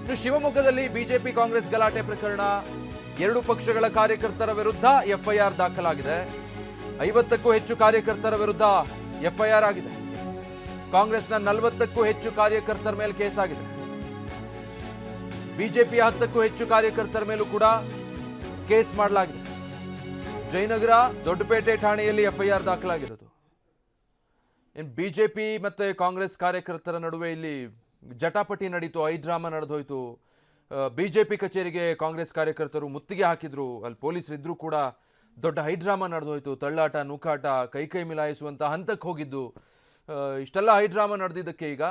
ಇನ್ನು ಶಿವಮೊಗ್ಗದಲ್ಲಿ ಬಿಜೆಪಿ ಕಾಂಗ್ರೆಸ್ ಗಲಾಟೆ ಪ್ರಕರಣ, ಎರಡು ಪಕ್ಷಗಳ ಕಾರ್ಯಕರ್ತರ ವಿರುದ್ಧ ಎಫ್ಐಆರ್ ದಾಖಲಾಗಿದೆ. 50ಕ್ಕೂ ಹೆಚ್ಚು ಕಾರ್ಯಕರ್ತರ ವಿರುದ್ಧ ಎಫ್ಐಆರ್ ಆಗಿದೆ. ಕಾಂಗ್ರೆಸ್ನ 40ಕ್ಕೂ ಹೆಚ್ಚು ಕಾರ್ಯಕರ್ತರ ಮೇಲೆ ಕೇಸ್ ಆಗಿದೆ. ಬಿಜೆಪಿಯ 10ಕ್ಕೂ ಹೆಚ್ಚು ಕಾರ್ಯಕರ್ತರ ಮೇಲೂ ಕೂಡ ಕೇಸ್ ಮಾಡಲಾಗಿದೆ. ಜಯನಗರ, ದೊಡ್ಡಪೇಟೆ ಠಾಣೆಯಲ್ಲಿ ಎಫ್ಐಆರ್ ದಾಖಲಾಗಿರೋದು. ಇನ್ನು ಬಿಜೆಪಿ ಮತ್ತೆ ಕಾಂಗ್ರೆಸ್ ಕಾರ್ಯಕರ್ತರ ನಡುವೆ ಇಲ್ಲಿ ಜಟಾಪಟಿ ನಡೀತು, ಡ್ರಾಮಾ ನಡೆದೋಯ್ತು. ಬಿಜೆಪಿ ಕಚೇರಿಗೆ ಕಾಂಗ್ರೆಸ್ ಕಾರ್ಯಕರ್ತರು ಮುತ್ತಿಗೆ ಹಾಕಿದ್ರು, ಅಲ್ಲಿ ಪೊಲೀಸರಿದ್ರು ಕೂಡ ದೊಡ್ಡ ಡ್ರಾಮಾ ನಡೆದೋಯ್ತು. ತಳ್ಳಾಟ, ನೂಕಾಟ, ಕೈ ಮಿಲಾಯಿಸುವಂತ ಹಂತಕ್ಕೆ ಹೋಗಿದ್ದು. ಇಷ್ಟೆಲ್ಲ ಡ್ರಾಮಾ ನಡೆದಿದ್ದಕ್ಕೆ ಈಗ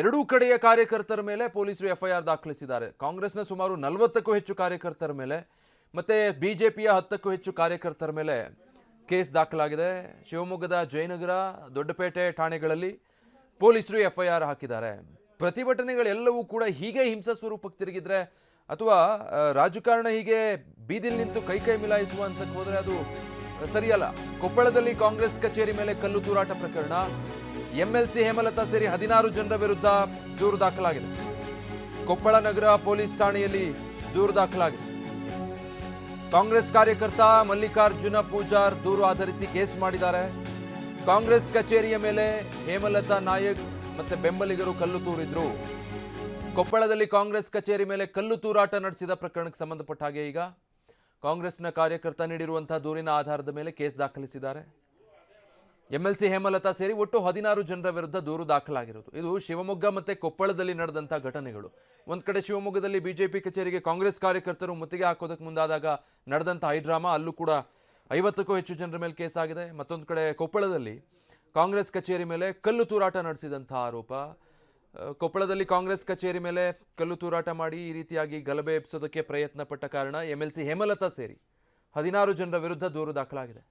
ಎರಡೂ ಕಡೆಯ ಕಾರ್ಯಕರ್ತರ ಮೇಲೆ ಪೊಲೀಸರು ಎಫ್ಐಆರ್ ದಾಖಲಿಸಿದ್ದಾರೆ. ಕಾಂಗ್ರೆಸ್ನ ಸುಮಾರು 40ಕ್ಕೂ ಹೆಚ್ಚು ಕಾರ್ಯಕರ್ತರ ಮೇಲೆ ಮತ್ತೆ ಬಿಜೆಪಿಯ 10ಕ್ಕೂ ಹೆಚ್ಚು ಕಾರ್ಯಕರ್ತರ ಮೇಲೆ ಕೇಸ್ ದಾಖಲಾಗಿದೆ. ಶಿವಮೊಗ್ಗದ ಜಯನಗರ, ದೊಡ್ಡಪೇಟೆ ಠಾಣೆಗಳಲ್ಲಿ ಪೊಲೀಸರು ಎಫ್ಐಆರ್ ಹಾಕಿದ್ದಾರೆ. ಪ್ರತಿಭಟನೆಗಳೆಲ್ಲವೂ ಕೂಡ ಹೀಗೆ ಹಿಂಸಾ ಸ್ವರೂಪಕ್ಕೆ ತಿರುಗಿದ್ರೆ ಅಥವಾ ರಾಜಕಾರಣ ಹೀಗೆ ಬೀದಿಲ್ ನಿಂತು ಕೈ ಮಿಲಾಯಿಸುವ ಹಂತಕ್ಕೆ ಹೋದ್ರೆ ಅದು ಸರಿಯಲ್ಲ. ಕೊಪ್ಪಳದಲ್ಲಿ ಕಾಂಗ್ರೆಸ್ ಕಚೇರಿ ಮೇಲೆ ಕಲ್ಲು ತೂರಾಟ ಪ್ರಕರಣ, ಎಂಎಲ್ಸಿ ಹೇಮಲತಾ ಸೇರಿ 16 ಜನರ ವಿರುದ್ಧ ದೂರು ದಾಖಲಾಗಿದೆ. ಕೊಪ್ಪಳ ನಗರ ಪೊಲೀಸ್ ಠಾಣೆಯಲ್ಲಿ ದೂರು ದಾಖಲಾಗಿದೆ. ಕಾಂಗ್ರೆಸ್ ಕಾರ್ಯಕರ್ತ ಮಲ್ಲಿಕಾರ್ಜುನ ಪೂಜಾರ್ ದೂರು ಆಧರಿಸಿ ಕೇಸ್ ಮಾಡಿದ್ದಾರೆ. ಕಾಂಗ್ರೆಸ್ ಕಚೇರಿಯ ಮೇಲೆ ಹೇಮಲತಾ ನಾಯಕ್ ಮತ್ತೆ ಬೆಂಬಲಿಗರು ಕಲ್ಲು ತೂರಿದ್ರು. ಕೊಪ್ಪಳದಲ್ಲಿ ಕಾಂಗ್ರೆಸ್ ಕಚೇರಿ ಮೇಲೆ ಕಲ್ಲು ತೂರಾಟ ನಡೆಸಿದ ಪ್ರಕರಣಕ್ಕೆ ಸಂಬಂಧಪಟ್ಟ ಹಾಗೆ ಈಗ ಕಾಂಗ್ರೆಸ್ನ ಕಾರ್ಯಕರ್ತ ನೀಡಿರುವಂತಹ ದೂರಿನ ಆಧಾರದ ಮೇಲೆ ಕೇಸ್ ದಾಖಲಿಸಿದ್ದಾರೆ. ಎಂಎಲ್ಸಿ ಹೇಮಲತಾ ಸೇರಿ ಒಟ್ಟು 16 ಜನರ ವಿರುದ್ಧ ದೂರು ದಾಖಲಾಗಿರೋದು. ಇದು ಶಿವಮೊಗ್ಗ ಮತ್ತೆ ಕೊಪ್ಪಳದಲ್ಲಿ ನಡೆದಂತಹ ಘಟನೆಗಳು. ಒಂದ್ ಕಡೆ ಶಿವಮೊಗ್ಗದಲ್ಲಿ ಬಿಜೆಪಿ ಕಚೇರಿಗೆ ಕಾಂಗ್ರೆಸ್ ಕಾರ್ಯಕರ್ತರು ಮುತ್ತಿಗೆ ಹಾಕೋದಕ್ಕೆ ಮುಂದಾದಾಗ ನಡೆದಂತಹ ಡ್ರಾಮಾ, ಅಲ್ಲೂ ಕೂಡ 50ಕ್ಕೂ ಹೆಚ್ಚು ಜನರ ಮೇಲೆ ಕೇಸ್ ಆಗಿದೆ. ಮತ್ತೊಂದು ಕಡೆ ಕೊಪ್ಪಳದಲ್ಲಿ ಕಾಂಗ್ರೆಸ್ ಕಚೇರಿ ಮೇಲೆ ಕಲ್ಲು ತೂರಾಟ ನಡೆಸಿದಂತಹ ಆರೋಪ. ಕೊಪ್ಪಳದಲ್ಲಿ ಕಾಂಗ್ರೆಸ್ ಕಚೇರಿ ಮೇಲೆ ಕಲ್ಲು ತೂರಾಟ ಮಾಡಿ ಈ ರೀತಿಯಾಗಿ ಗಲಭೆ ಎಬ್ಸೋದಕ್ಕೆ ಪ್ರಯತ್ನ ಪಟ್ಟ ಕಾರಣ ಎಂಎಲ್ಸಿ ಹೇಮಲತಾ ಸೇರಿ 16 ಜನರ ವಿರುದ್ಧ ದೂರು ದಾಖಲಾಗಿದೆ.